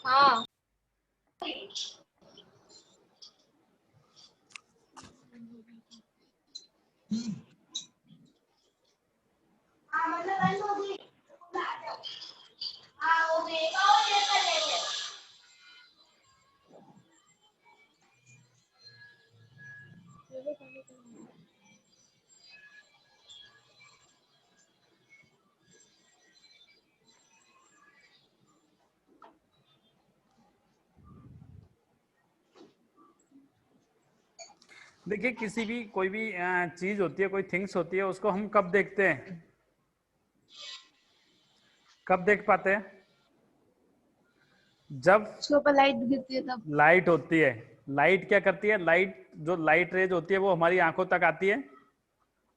हाँ देखिए, किसी भी कोई भी चीज होती है, कोई थिंग्स होती है, उसको हम कब देखते हैं, कब देख पाते हैं? जब उसके ऊपर लाइट गिरती है तब। लाइट होती है। लाइट क्या करती है? लाइट, जो लाइट रेज होती है वो हमारी आंखों तक आती है,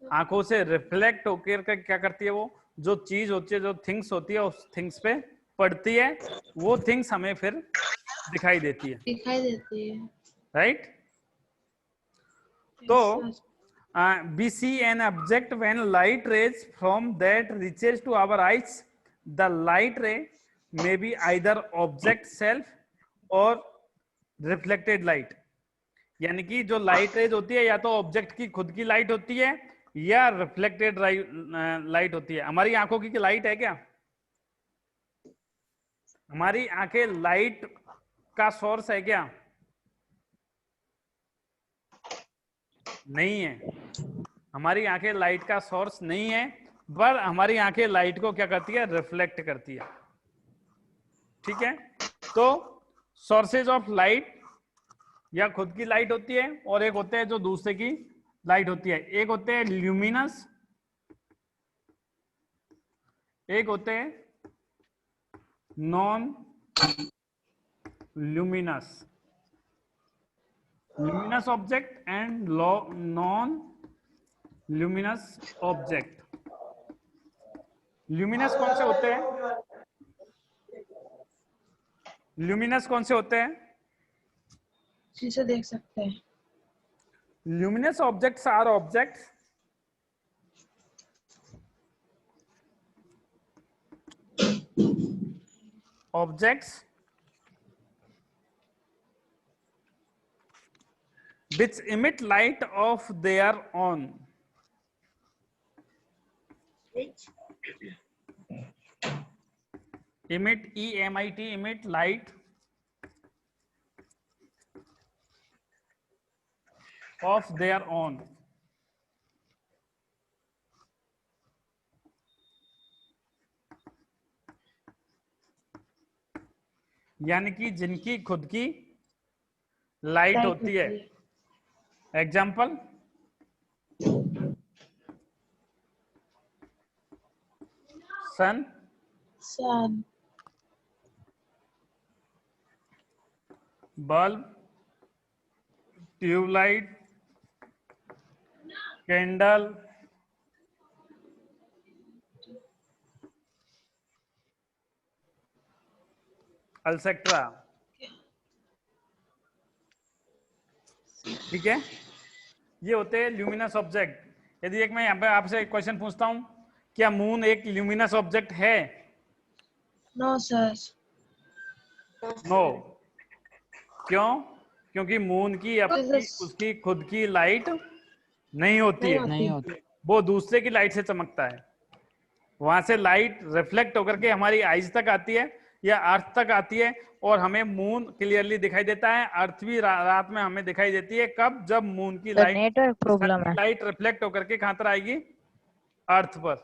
आंखों से रिफ्लेक्ट होकर क्या करती है, वो जो चीज होती है, जो थिंग्स होती है, उस थिंग्स पे पड़ती है, वो थिंग्स हमें फिर दिखाई देती है, दिखाई देती है। राइट? तो we see an object when light rays from that reaches to our eyes. The light ray may be either object self or reflected light. यानी कि जो लाइट रेज होती है या तो ऑब्जेक्ट की खुद की लाइट होती है या रिफ्लेक्टेड लाइट होती है। हमारी आंखों की लाइट है क्या? हमारी आंखें लाइट का सोर्स है क्या? नहीं है। हमारी आंखें लाइट का सोर्स नहीं है, पर हमारी आंखें लाइट को क्या करती है? रिफ्लेक्ट करती है। ठीक है, तो सोर्सेज ऑफ लाइट या खुद की लाइट होती है, और एक होते हैं जो दूसरे की लाइट होती है। एक होते हैं ल्यूमिनस, एक होते हैं non luminous. Luminous object and non luminous object. Luminous कौन से होते हैं? ल्यूमिनस कौन से होते हैं? शीशे देख सकते हैं। Luminous objects are objects which emit light of their own. Emit, E-M-I-T, emit light of their own. यानी कि जिनकी खुद की लाइट होती है। एग्जाम्पल, सन, सन, बल्ब, ट्यूबलाइट, कैंडल, एटसेट्रा। ठीक है, ये होते हैं ल्यूमिनस ऑब्जेक्ट। यदि एक मैं यहाँ पे आपसे एक क्वेश्चन पूछता हूं, क्या मून एक ल्यूमिनस ऑब्जेक्ट है? No sir. नो। क्यों? क्योंकि मून की अपनी उसकी खुद की लाइट नहीं होती है, नहीं होती। वो दूसरे की लाइट से चमकता है। वहां से लाइट रिफ्लेक्ट होकर के हमारी आईज तक आती है या अर्थ तक आती है, और हमें मून क्लियरली दिखाई देता है। अर्थ भी रात में हमें दिखाई देती है। कब? जब मून की लाइट, नेटवर्क प्रॉब्लम है। लाइट रिफ्लेक्ट होकर के कहां पर आएगी? अर्थ पर।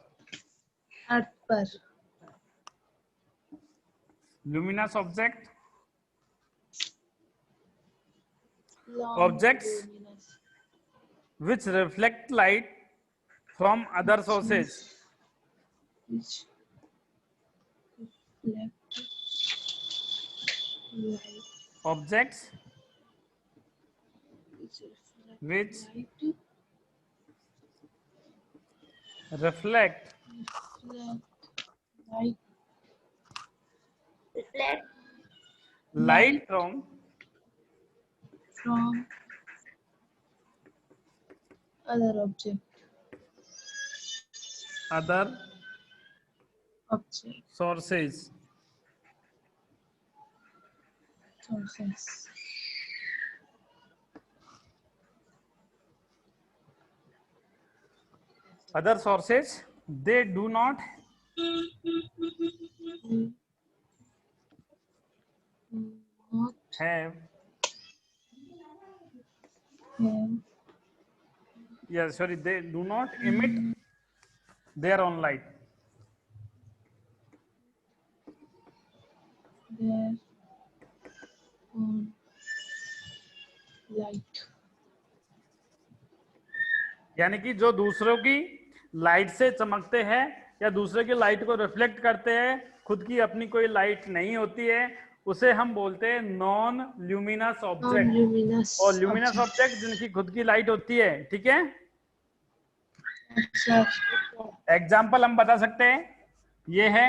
अर्थ पर। Luminous object, objects which reflect light from other sources. Objects which reflect Light from other object. other Object. sources. Sources. Other sources, they do not Not have, have yeah, sorry, they do not emit their own light. their own light. यानी कि जो दूसरों की light से चमकते हैं या दूसरे की लाइट को रिफ्लेक्ट करते हैं, खुद की अपनी कोई लाइट नहीं होती है, उसे हम बोलते हैं नॉन ल्यूमिनस ऑब्जेक्ट। Non-luminous और ल्यूमिनस object. ऑब्जेक्ट जिनकी खुद की लाइट होती है, ठीक है। Sir. एग्जाम्पल हम बता सकते हैं, ये है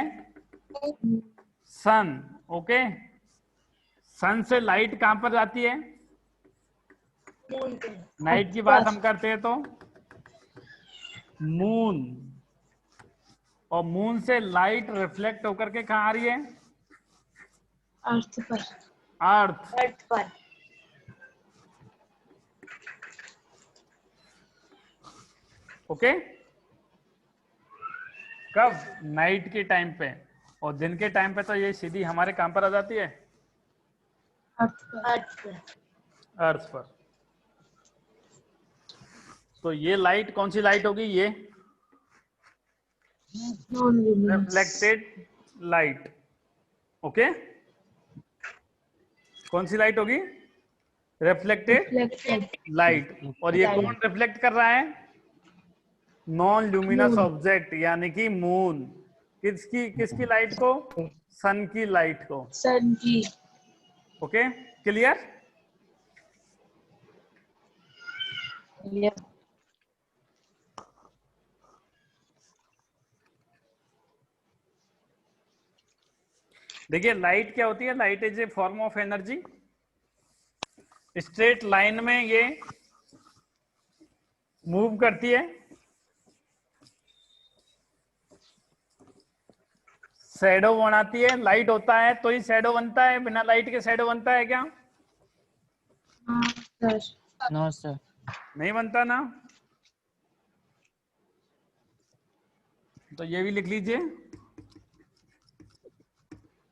सन, ओके। सन से लाइट कहां पर जाती है? नाइट की बात हम करते हैं तो मून, और मून से लाइट रिफ्लेक्ट होकर के कहां आ रही है? अर्थ पर. अर्थ पर। ओके। कब? नाइट के टाइम पे। और दिन के टाइम पे तो ये सीधी हमारे काम पर आ जाती है, अर्थ पर. अर्थ पर। तो ये लाइट कौन सी लाइट होगी? ये Non-luminous. Reflected light, okay. कौन सी लाइट होगी? Reflected Reflected. लाइट। और ये कौन रिफ्लेक्ट कर रहा है? Non luminous Moon. ऑब्जेक्ट, यानी कि मून। किसकी लाइट को? सन की लाइट को, Sun की. ओके। क्लियर? देखिए लाइट क्या होती है? Light is a form of energy. Straight line में ये मूव करती है, शैडो बनाती है। लाइट होता है तो ही शैडो बनता है, बिना लाइट के शैडो बनता है क्या? हाँ सर. No sir. नहीं बनता ना। तो ये भी लिख लीजिए,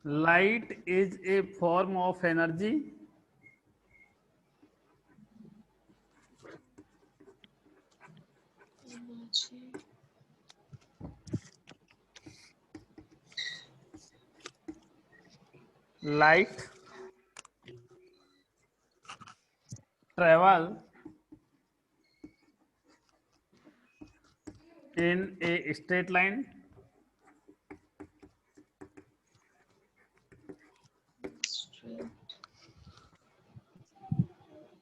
light is a form of energy light travel in a straight line Straight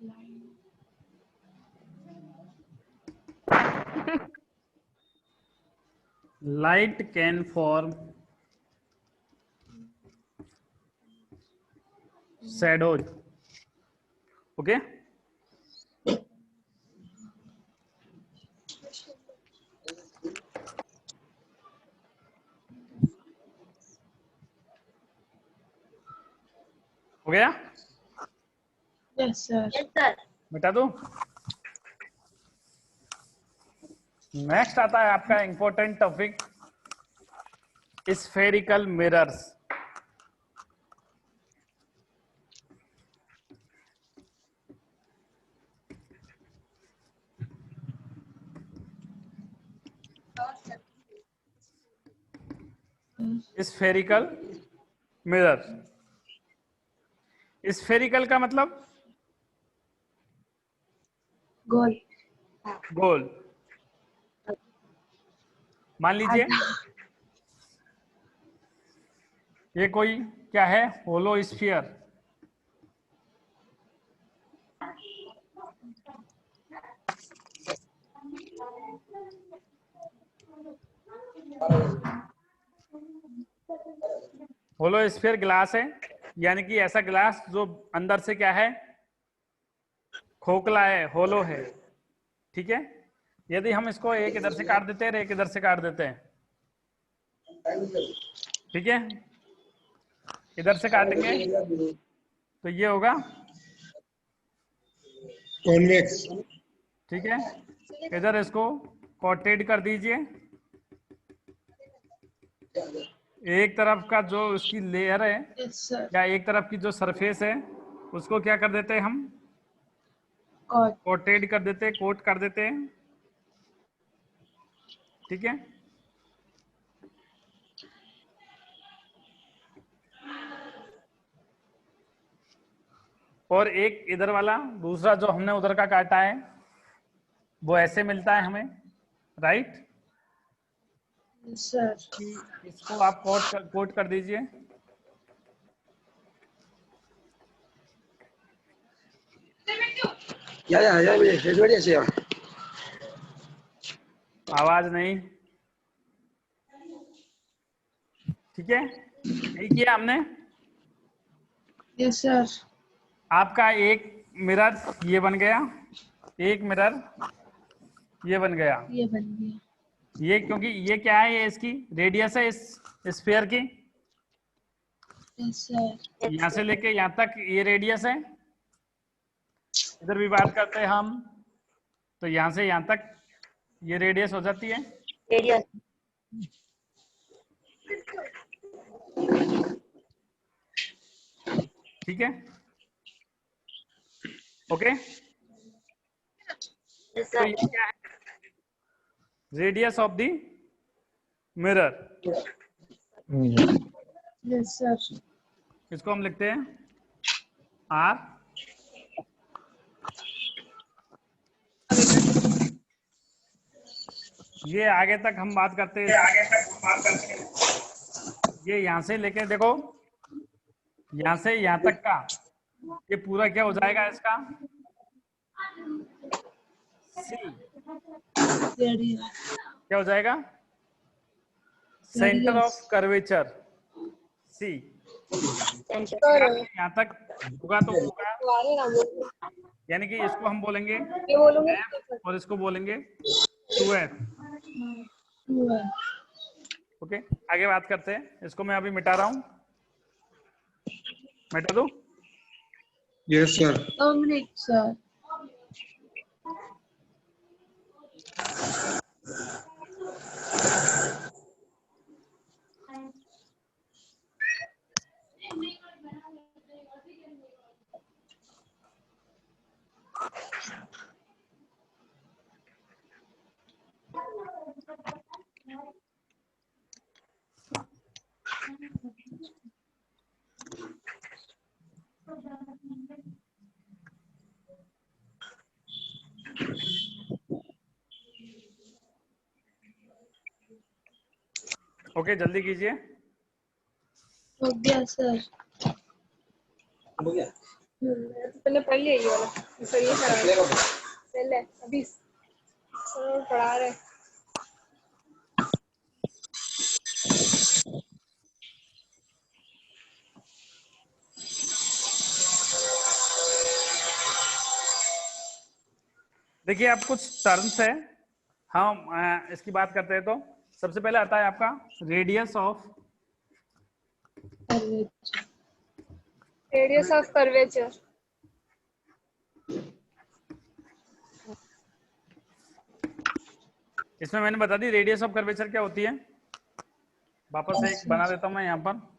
line. light can form shadows, okay। हो गया? Yes sir. मिटा दूं? नेक्स्ट आता है आपका important topic, spherical mirrors. Spherical mirror. Spherical का मतलब गोल. गोल। मान लीजिए ये कोई क्या है? Hollow sphere. Hollow sphere glass है, यानी कि ऐसा ग्लास जो अंदर से क्या है, खोखला है, होलो है। ठीक है, यदि हम इसको एक इधर से काट देते हैं, एक इधर से काट देते हैं, ठीक है, इधर से काटेंगे तो ये होगा कॉन्वेक्स। ठीक है, इधर इसको कोटेड कर दीजिए, एक तरफ का जो उसकी लेयर है Yes, sir. या एक तरफ की जो सरफेस है उसको क्या कर देते हैं हम, Got. कोटेड कर देते हैं, कोट कर देते हैं। ठीक है, और एक इधर वाला दूसरा जो हमने उधर का काटा है वो ऐसे मिलता है हमें, राइट। Yes, sir. इसको आप कोट कर दीजिए। आवाज नहीं, ठीक है, यही किया हमने। Yes, sir. आपका एक मिरर ये बन गया, एक मिरर ये बन गया। ये बन गया। ये क्योंकि ये क्या है, ये इसकी रेडियस है इस स्फीयर की, Yes, sir. यहाँ से लेके यहाँ तक ये रेडियस है। इधर भी बात करते हैं हम, तो यहाँ से यहाँ तक ये रेडियस हो जाती है। रेडियस। ठीक है, ओके। तो ये क्या है, radius of the mirror. Yes, sir. इसको हम लिखते हैं आर। ये आगे तक हम बात करते हैं, ये यहाँ से लेके देखो, यहाँ से यहाँ तक का ये पूरा क्या हो जाएगा इसका, सी Radius. क्या हो जाएगा, सेंटर ऑफ कर्वेचर सी। यहाँ तक होगा तो होगा, यानी कि इसको हम बोलेंगे F और इसको बोलेंगे 2F। ओके, आगे बात करते हैं। इसको मैं अभी मिटा रहा हूँ, मिटा दूं? Yes sir. Terminate, sir. Okay, जल्दी कीजिए। हो गया सर। पहले पढ़ लिया ये वाला, सर ये पहले अभी सर पढ़ा रहे। देखिए, आप कुछ टर्म्स है, हम इसकी बात करते हैं। तो सबसे पहले आता है आपका रेडियस ऑफ कर्वेचर। इसमें मैंने बता दी रेडियस ऑफ कर्वेचर क्या होती है। वापस एक बना देता हूं मैं यहाँ पर।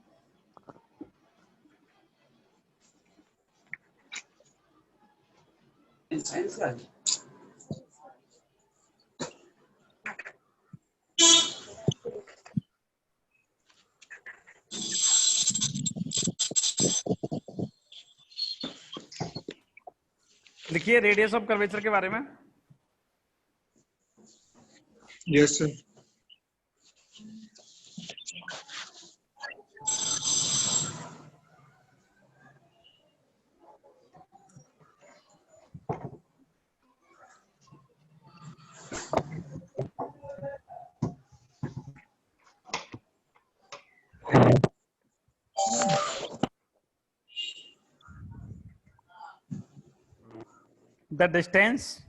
लिखिए रेडियस ऑफ कर्वेचर के बारे में। Yes sir. The distance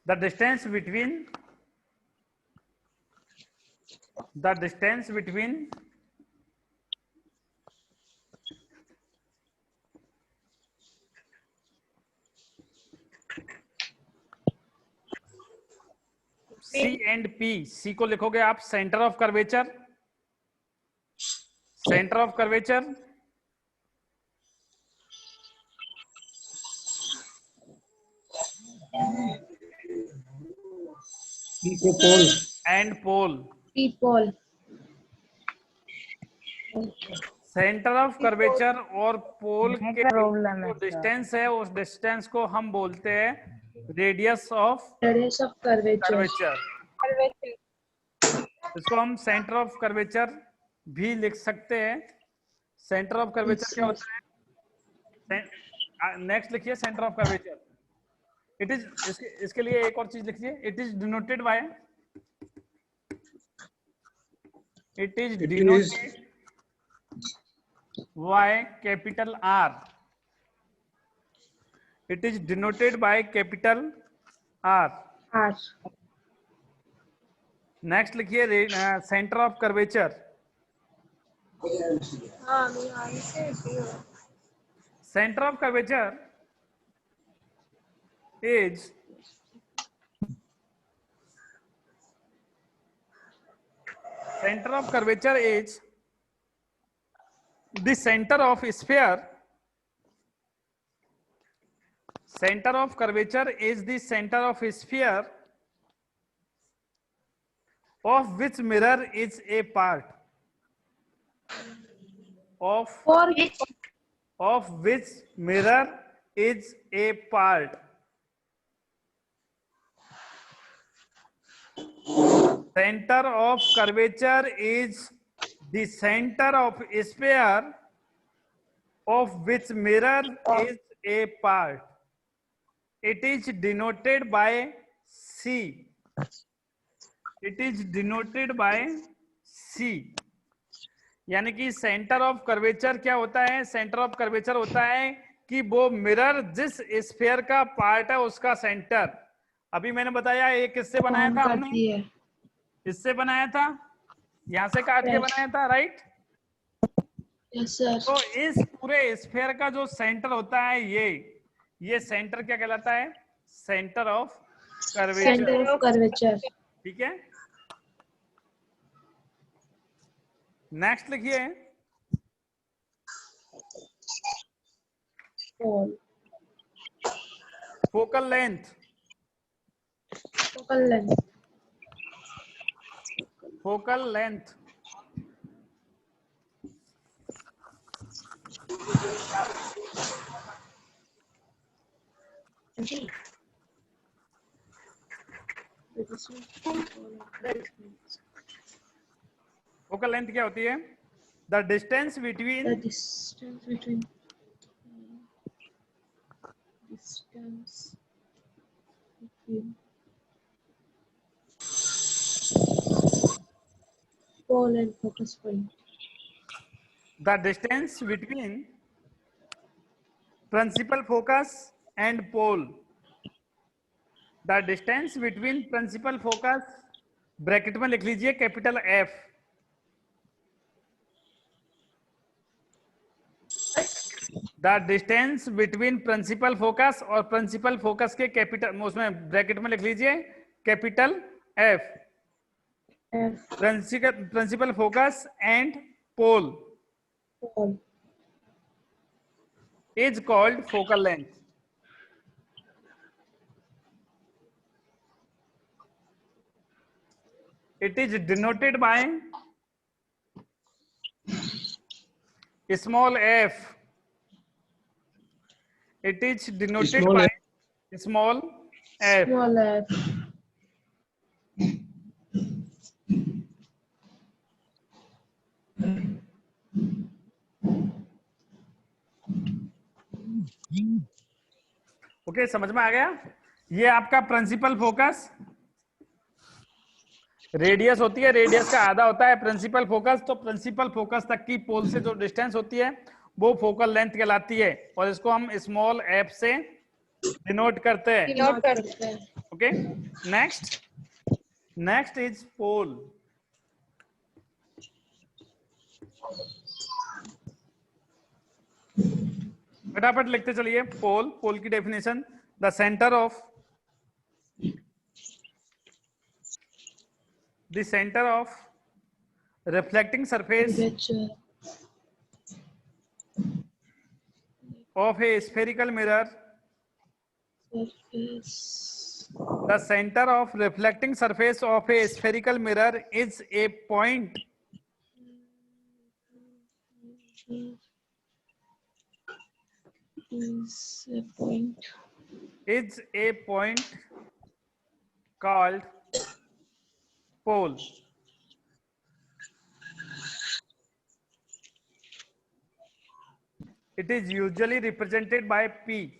The distance the distance between C and P. C को लिखोगे आप centre of curvature, centre of curvature, P को pole, and pole. people centre of curvature और पोल के problem जो है डिस्टेंस है उस डिस्टेंस को हम बोलते हैं radius of radius of curvature. Curvature. Curvature इसको हम सेंटर ऑफ कर्वेचर भी लिख सकते हैं. सेंटर ऑफ कर्वेचर क्या होता है? नेक्स्ट लिखिए centre of curvature. It is इसके लिए एक और चीज लिखिए. It is denoted by by capital R. It is denoted by capital R. R. Next लिखिए सेंटर ऑफ कर्वेचर. हाँ मैं यहाँ से डी हो centre of curvature is the center of sphere. Center of curvature is the center of sphere of which mirror is a part. For which Of which mirror is a part. Center of curvature is the center of sphere of which mirror is a part. It is denoted by C. It is denoted by C. यानी कि centre of curvature क्या होता है? Centre of curvature होता है कि वो mirror जिस स्फीयर का पार्ट है उसका सेंटर. अभी मैंने बताया ये किससे बनाया था हमने? इससे बनाया था, यहां से काट के बनाया था, राइट? yes sir. तो इस पूरे स्फीयर का जो सेंटर होता है ये सेंटर क्या कहलाता है? Centre of curvature. Center of curvature. ठीक है. नेक्स्ट लिखिए Pole. Focal length. Focal length. Focal length focal length क्या होती है? The distance The between distance between pole and focus point. The distance between principal focus and pole. The distance between principal focus, bracket में लिख लीजिए capital F. The distance between principal focus और principal focus के capital, उसमें bracket में लिख लीजिए capital F. F. Principal focus and pole Pole. is called focal length. It is denoted by small f. It is denoted Small by f. small f. Small f. Okay, समझ में आ गया? ये आपका principal focus, radius होती है, radius का आधा होता है प्रिंसिपल फोकस। तो प्रिंसिपल फोकस तक की पोल से जो डिस्टेंस होती है वो फोकल लेंथ कहलाती है, और इसको हम स्मॉल एफ से डिनोट करते हैं। नोट कर करते हैं। Okay, next is pole. फटाफट लिखते चलिए। पोल की definition, the centre of reflecting surface Curvature. of a spherical mirror. Surface. The center of reflecting surface of a spherical mirror is a point Is a point. called pole. It is usually represented by P.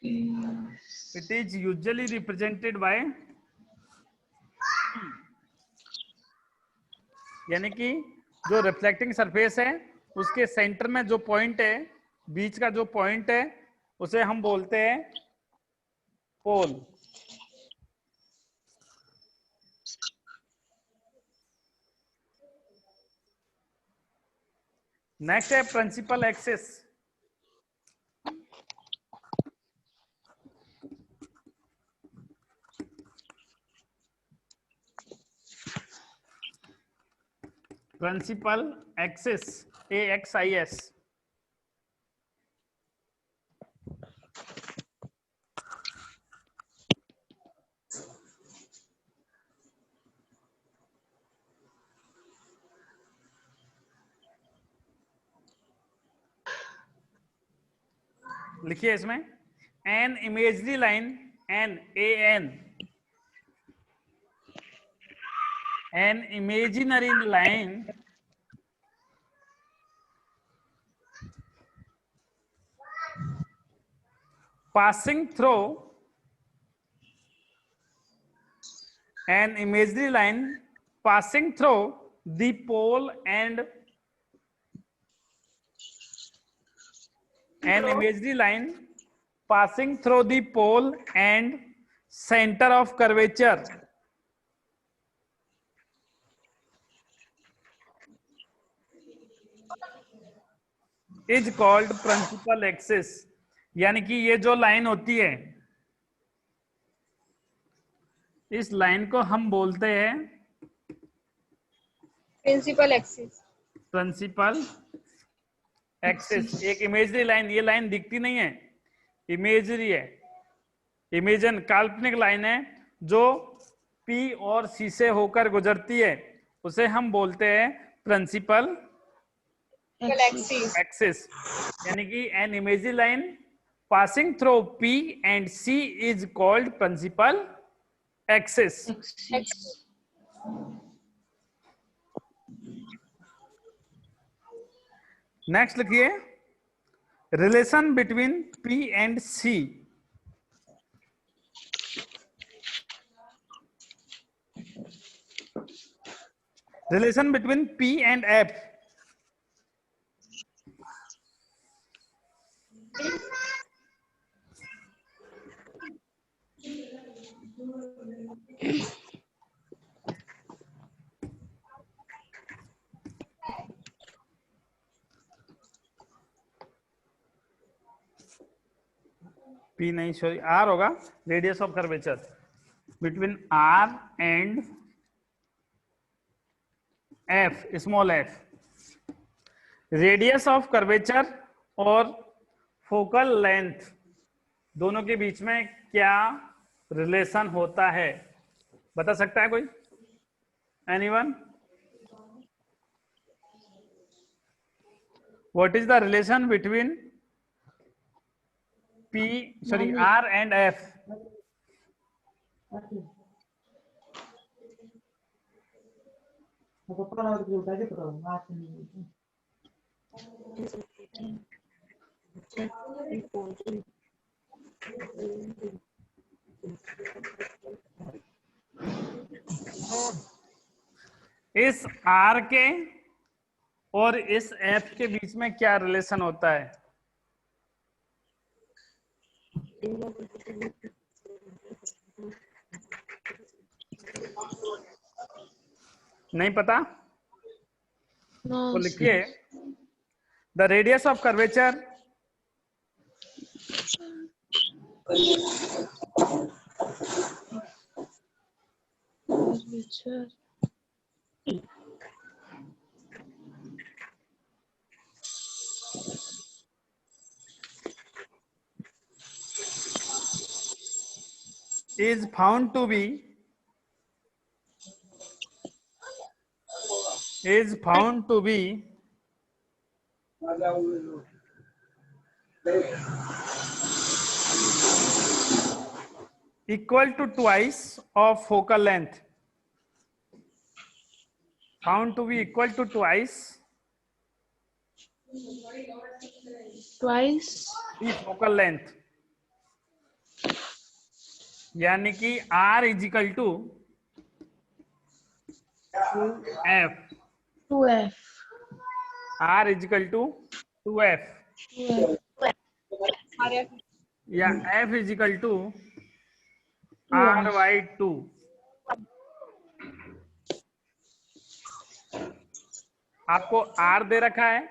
It is usually represented by यानी कि जो reflecting surface है उसके centre में जो point है, बीच का जो पॉइंट है, उसे हम बोलते हैं पोल। नेक्स्ट है principal axis. Principal axis, AXIS। लिखिए इसमें an imagery line, an imaginary line passing through the pole and center of curvature is called principal axis। यानी कि ये जो लाइन होती है, इस लाइन को हम बोलते हैं प्रिंसिपल एक्सिस। Principal axis. एक इमेजरी लाइन, ये लाइन दिखती नहीं है, इमेजरी है, इमेजन काल्पनिक लाइन है जो P और C से होकर गुजरती है, उसे हम बोलते हैं प्रिंसिपल एक्सिस। यानी कि an imagery line passing through P and C is called principal axis. Next लिखिए relation between P and C। Relation between P and F। P नहीं, सॉरी R होगा। Radius of curvature between R and F, small f। Radius of curvature और focal length दोनों के बीच में क्या relation होता है, बता सकता है कोई? Anyone? What is the relation between R and F. इस R के और इस F के बीच में क्या रिलेशन होता है? नहीं पता? No, तो लिखिए the radius of curvature curvature is found to be equal to twice of focal length. Found to be equal to twice the focal length. यानी कि R is equal to 2F. 2F. R is equal to 2F. 2F. या F is equal to 2F. R by 2. आपको R दे रखा है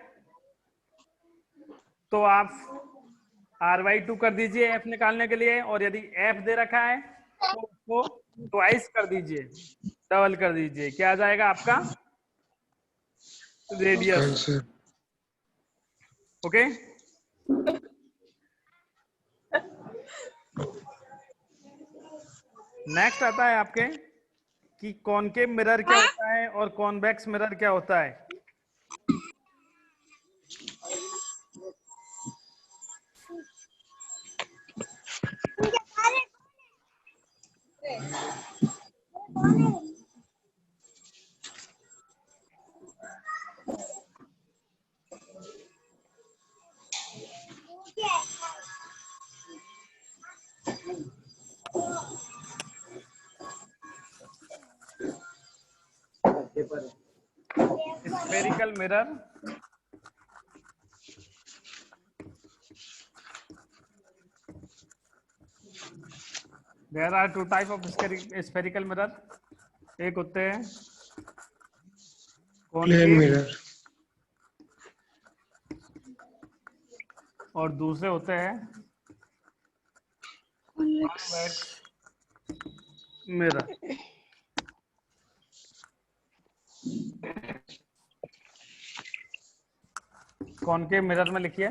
तो आप R/2 कर दीजिए F निकालने के लिए, और यदि F दे रखा है तो उसको ट्वाइस कर दीजिए, डबल कर दीजिए. क्या आ जाएगा आपका? रेडियस. आंसर. ओके. नेक्स्ट आता है आपके कि कॉनकेव मिरर क्या होता है और कॉन्वेक्स मिरर क्या होता है. Spherical mirror, there are two type of spherical mirror. एक होते हैं प्लेन मिरर. और दूसरे होते हैं Convex. मिरर. कॉनकेव मिरर में लिखिए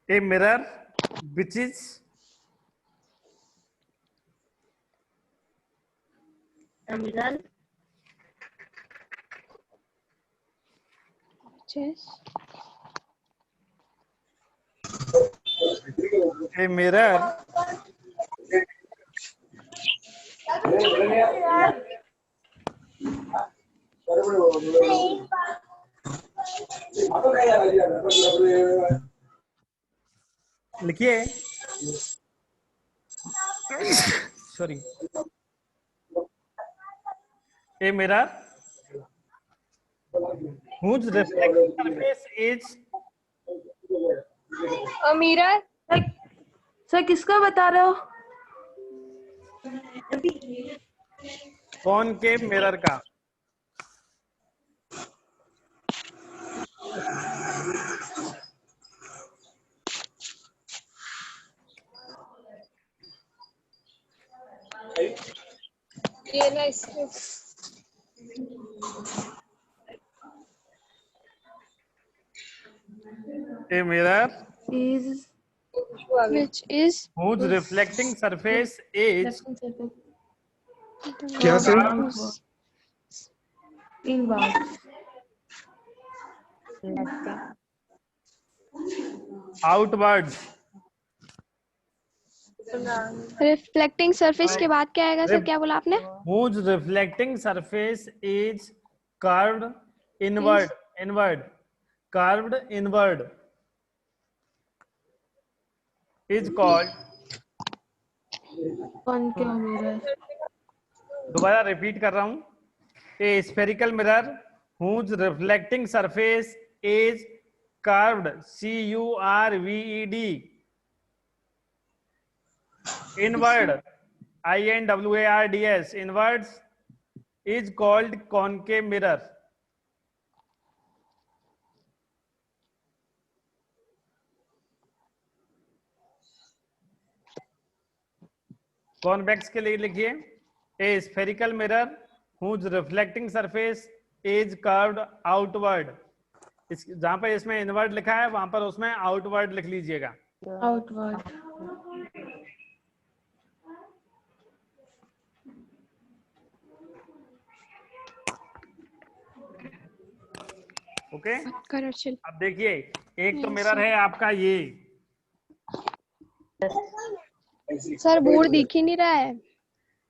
a mirror which is A mirror. Chess. a mirror लिखिए sorry a mirror whose reflecting surface is mirror sir किसका बता रहे हो? कॉनकेव मिरर का. ये ना इसको a mirror Is which is whose reflecting surface is क्या sir? Inwards. Outwards. Reflecting surface के बाद क्या आएगा सर, क्या बोला आपने? Whose reflecting surface is curved inward. Curved inward is called. Concave mirror. दोबारा रिपीट कर रहा हूं. A spherical mirror whose reflecting surface is curved, curved, inward, inwards, inwards is called concave mirror. Convex के लिए लिखिए ए spherical mirror whose reflecting surface is curved outward. इस जहां पर इसमें इनवर्ड लिखा है वहां पर उसमें आउटवर्ड लिख लीजिएगा. Outward. ओके. करेक्ट. अब देखिए एक तो मिरर है आपका ये. सर बोर्ड दिख ही नहीं रहा है.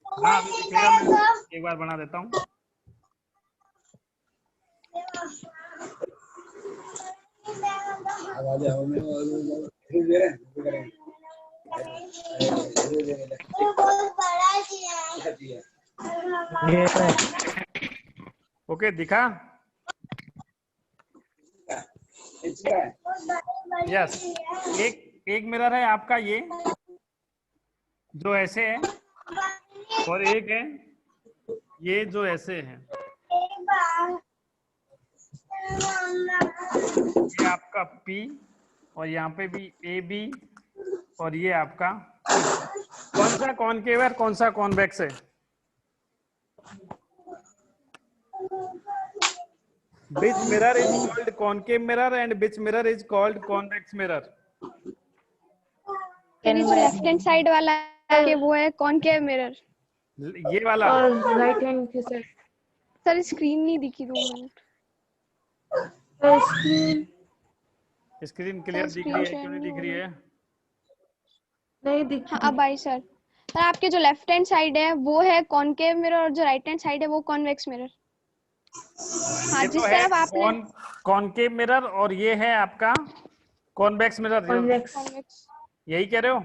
हाँ अभी दिखेगा, मैं एक बार बना देता हूँ. ओके दिखा. यस. एक मिरर है आपका ये जो ऐसे है और एक है ये जो ऐसे है. ये आपका P और यहाँ पे भी AB और ये आपका कौन सा कॉनकेव है कौन सा कॉन्वेक्स है. Which mirror is called concave mirror and which mirror is called convex mirror? Sir जो लेफ्ट हैंड साइड वाला है वो है कॉनकेव मिरर. ये वाला. और राइट हैंड की साइड. सर स्क्रीन नहीं दिखी 2 मिनट. स्क्रीन क्लियर दिख रही है क्यों नहीं दिख रही है? नहीं दिख. हाँ अब आई सर. सर आपके जो लेफ्ट हैंड साइड है वो है कॉनकेव मिरर और जो राइट हैंड साइड है वो कॉन्वेक्स मिरर. हाँ ये जिस तो है तरफ आपने कॉनकेव मिरर और ये है आपका कॉन्वेक्स मिरर. Convex. कॉन्वेक्स. यही कह रहे हो?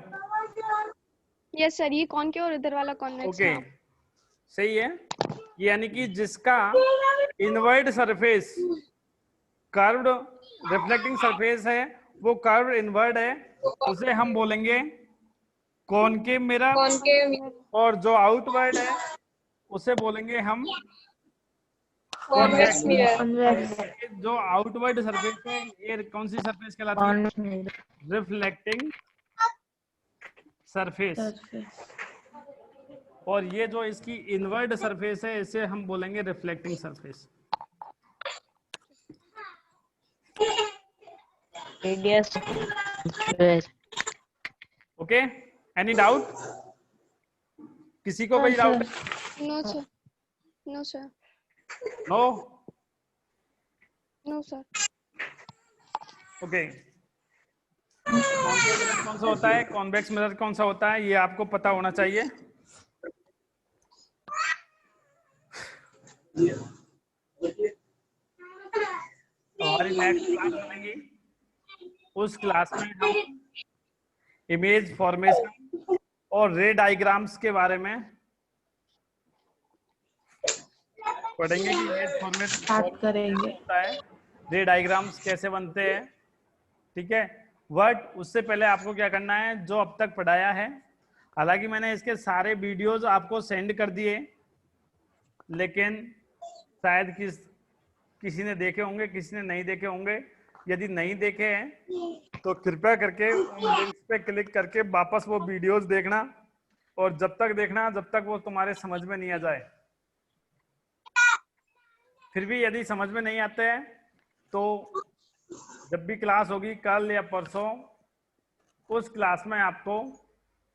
यस सर ये कॉनकेव और इधर वाला कॉन्वेक्स. ओके सही है. यानी कि जिसका inward surface curved reflecting surface है वो कर्व्ड इनवर्ड है उसे हम बोलेंगे कॉनकेव मिरर. और जो आउटवर्ड है उसे बोलेंगे हम कॉन्वेक्स मिरर. Convex. जो आउटवर्ड सरफेस है ये कौन सी सरफेस कहलाती है? Reflecting surface. और ये जो इसकी इनवर्ड सरफेस है इसे हम बोलेंगे reflecting surface. Okay any doubt? किसी को कोई doubt? No sir. No sir. No. No sir. Okay. Concave mirror कौन सा होता है कॉन्वेक्स मिरर कौन सा होता है ये आपको पता होना चाहिए. हमारी नेक्स्ट क्लास बनेगी उस क्लास में हम इमेज फॉर्मेशन और रे डायग्राम्स के बारे में पढ़ेंगे कि इमेज फॉर्मेशन बात करेंगे. होता है, रे डायग्राम्स कैसे बनते हैं. ठीक है. बट उससे पहले आपको क्या करना है जो अब तक पढ़ाया है, हालांकि मैंने इसके सारे वीडियोस आपको सेंड कर दिए लेकिन शायद किसी ने देखे होंगे किसी ने नहीं देखे होंगे. यदि नहीं देखे हैं तो कृपया करके उन लिंक्स पे क्लिक करके वापस वो वीडियोस देखना और जब तक देखना जब तक वो तुम्हारे समझ में नहीं आ जाए. फिर भी यदि समझ में नहीं आते हैं तो जब भी क्लास होगी कल या परसों उस क्लास में आपको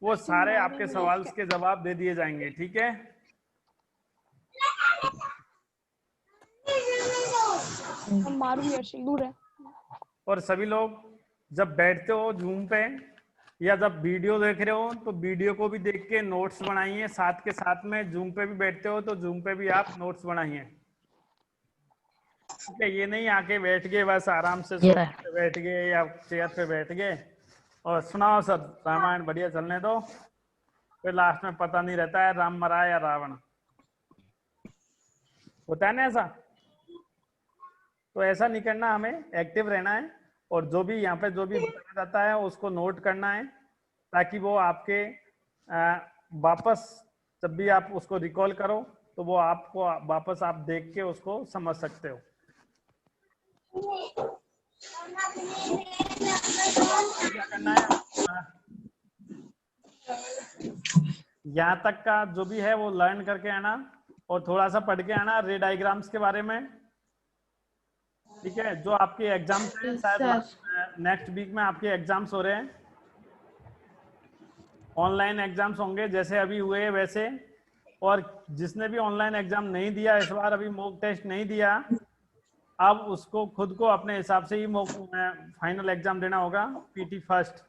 वो सारे आपके सवाल के जवाब दे दिए जाएंगे. ठीक है. मैं मारूंगी अर्शिल, दूर है। और सभी लोग जब बैठते हो जूम पे या जब वीडियो देख रहे हो तो वीडियो को भी देख के नोट्स बनाइए, साथ के साथ में जूम पे भी बैठते हो तो जूम पे भी आप नोट्स बनाइए। ठीक है, ये नहीं आके बैठ गए बस आराम से सोफे पे बैठ गए या चेयर पे बैठ गए और सुनाओ सर रामायण बढ़िया चलने दो, फिर लास्ट में पता नहीं रहता है राम मरा या रावण, होता है ना ऐसा। तो ऐसा नहीं करना, हमें एक्टिव रहना है और जो भी यहाँ पे जो भी बताया जाता है उसको नोट करना है ताकि वो आपके वापस जब भी आप उसको रिकॉल करो तो वो आपको वापस आप देख के उसको समझ सकते हो। क्या करना है, यहाँ तक का जो भी है वो लर्न करके आना और थोड़ा सा पढ़ के आना रे डायग्राम्स के बारे में। ठीक है, जो आपके एग्जाम्स हैं शायद नेक्स्ट वीक में आपके एग्जाम्स हो रहे हैं, ऑनलाइन एग्जाम्स होंगे जैसे अभी हुए हैं वैसे। और जिसने भी ऑनलाइन एग्जाम नहीं दिया इस बार, अभी मॉक टेस्ट नहीं दिया, अब उसको खुद को अपने हिसाब से ही मॉक फाइनल एग्जाम देना होगा पीटी फर्स्ट।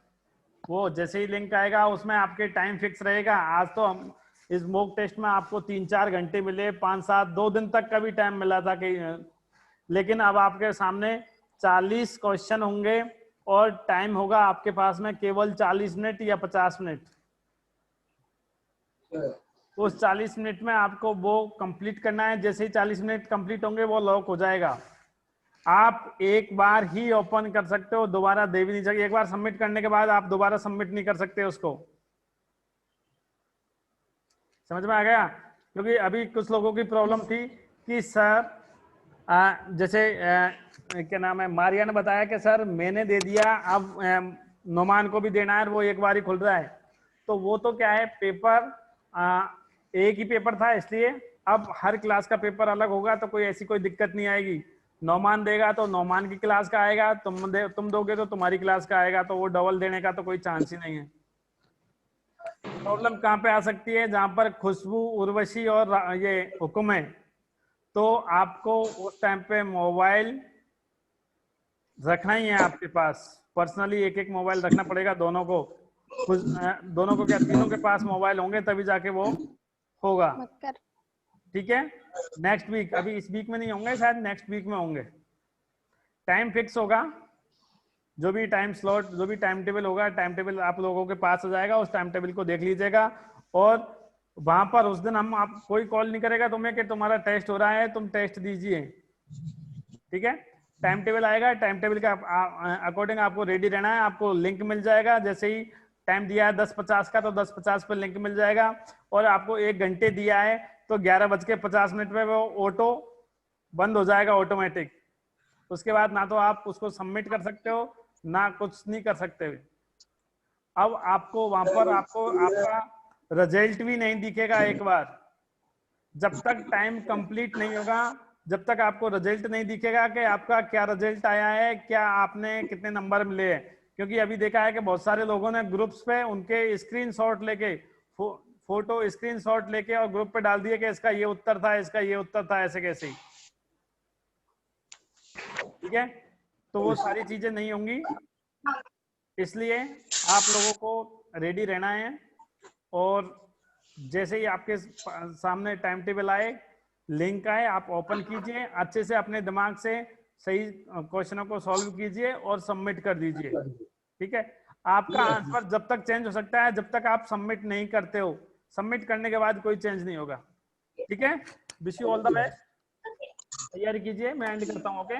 वो जैसे ही लिंक आएगा उसमें आपके टाइम फिक्स रहेगा। आज तो हम इस मॉक टेस्ट में आपको 3-4 घंटे मिले, 5-7 2 दिन तक का भी टाइम मिला था कि, लेकिन अब आपके सामने 40 क्वेश्चन होंगे और टाइम होगा आपके पास में केवल 40 मिनट या 50 मिनट। उस 40 मिनट में आपको वो कंप्लीट करना है। जैसे ही 40 मिनट कंप्लीट होंगे वो लॉक हो जाएगा। आप एक बार ही ओपन कर सकते हो, दोबारा दे भी नहीं सकते। एक बार सबमिट करने के बाद आप दोबारा सबमिट नहीं कर सकते उसको। समझ में आ गया? क्योंकि अभी कुछ लोगों की प्रॉब्लम थी कि सर जैसे क्या नाम है, मारिया ने बताया कि सर मैंने दे दिया, अब नोमान को भी देना है, वो एक बार ही खुल रहा है। तो वो तो क्या है, पेपर एक ही पेपर था, इसलिए अब हर क्लास का पेपर अलग होगा तो कोई ऐसी कोई दिक्कत नहीं आएगी। नोमान देगा तो नोमान की क्लास का आएगा, तुम दोगे तो तुम्हारी क्लास का आएगा, तो वो डबल देने का तो कोई चांस ही नहीं है। प्रॉब्लम कहाँ पे आ सकती है? जहां पर खुशबू, उर्वशी और ये हुक्म है, तो आपको उस टाइम पे मोबाइल रखना ही है आपके पास। पर्सनली एक मोबाइल रखना पड़ेगा दोनों को। दोनों को क्या, तीनों के पास मोबाइल होंगे तभी जाके वो होगा। ठीक है, नेक्स्ट वीक, अभी इस वीक में नहीं होंगे, शायद नेक्स्ट वीक में होंगे। टाइम फिक्स होगा, जो भी टाइम स्लॉट, जो भी टाइम टेबल होगा, टाइम टेबल आप लोगों के पास आ जाएगा। उस टाइम टेबल को देख लीजिएगा और वहां पर उस दिन हम आप कोई कॉल नहीं करेगा तुम्हें कि तुम्हारा टेस्ट हो रहा है, तुम टेस्ट दीजिए। ठीक है, टाइम टेबल आएगा, टाइम टेबल के अकॉर्डिंग आपको रेडी रहना है। आपको लिंक मिल जाएगा, जैसे ही टाइम दिया है 10:50 का तो 10:50 पर लिंक मिल जाएगा। और आपको 1 घंटे दिया है तो 11:50 पे वो ऑटो बंद हो जाएगा, ऑटोमेटिक। उसके बाद ना तो आप उसको सबमिट कर सकते हो ना कुछ नहीं कर सकते। अब आपको वहां पर आपको आपका रिजल्ट भी नहीं दिखेगा एक बार, जब तक टाइम कंप्लीट नहीं होगा, जब तक आपको रिजल्ट नहीं दिखेगा कि आपका क्या रिजल्ट आया है, क्या आपने कितने नंबर मिले हैं। क्योंकि अभी देखा है कि बहुत सारे लोगों ने ग्रुप्स पे उनके स्क्रीनशॉट लेके, फोटो स्क्रीनशॉट लेके और ग्रुप पे डाल दिए कि इसका ये उत्तर था, इसका ये उत्तर था, ऐसे कैसे। ठीक है, तो वो सारी चीजें नहीं होंगी, इसलिए आप लोगों को रेडी रहना है। और जैसे ही आपके सामने टाइम टेबल आए, लिंक आए, आप ओपन कीजिए, अच्छे से अपने दिमाग से सही क्वेश्चनों को सॉल्व कीजिए और सबमिट कर दीजिए। ठीक है, आपका आंसर जब तक चेंज हो सकता है जब तक आप सबमिट नहीं करते हो। सबमिट करने के बाद कोई चेंज नहीं होगा। ठीक है, wish you all the best, तैयारी कीजिए, मैं एंड करता हूँ। ओके,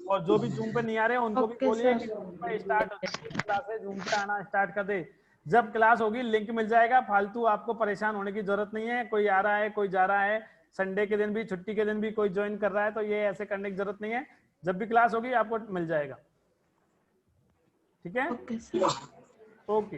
और जो भी जूम पे नहीं आ रहे हैं उनको भी बोलिए कि जूम पे स्टार्ट क्लास है, जूम पे आना स्टार्ट कर दे। जब क्लास होगी लिंक मिल जाएगा, फालतू आपको परेशान होने की जरूरत नहीं है। कोई आ रहा है, कोई जा रहा है, संडे के दिन भी, छुट्टी के दिन भी कोई ज्वाइन कर रहा है, तो ये ऐसे करने की जरूरत नहीं है। जब भी क्लास होगी आपको मिल जाएगा। ठीक है, ओके सर। ओके।